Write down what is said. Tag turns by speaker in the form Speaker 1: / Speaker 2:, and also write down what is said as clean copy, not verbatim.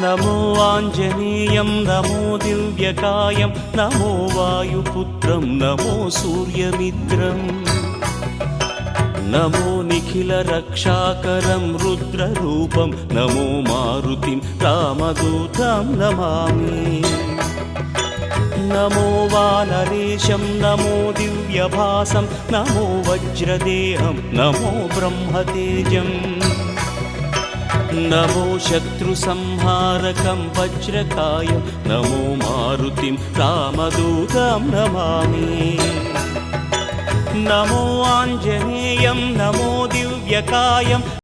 Speaker 1: नमो आञ्जनेयं नमो दिव्यकायं नमो वायुपुत्रं नमो सूर्यमित्रम् नमो निखिलरक्षाकरं रुद्ररूपं नमो मारुतिं रामदूतं Namami नमो वानरेशं नमो दिव्यभासं नमो वज्रदेहं नमो ब्रह्मतेजम् नमो शत्रुसंहारकं वज्रकायं नमो मारुतिं रामदूतं Namami नमो आञ्जनेयं नमो दिव्यकायं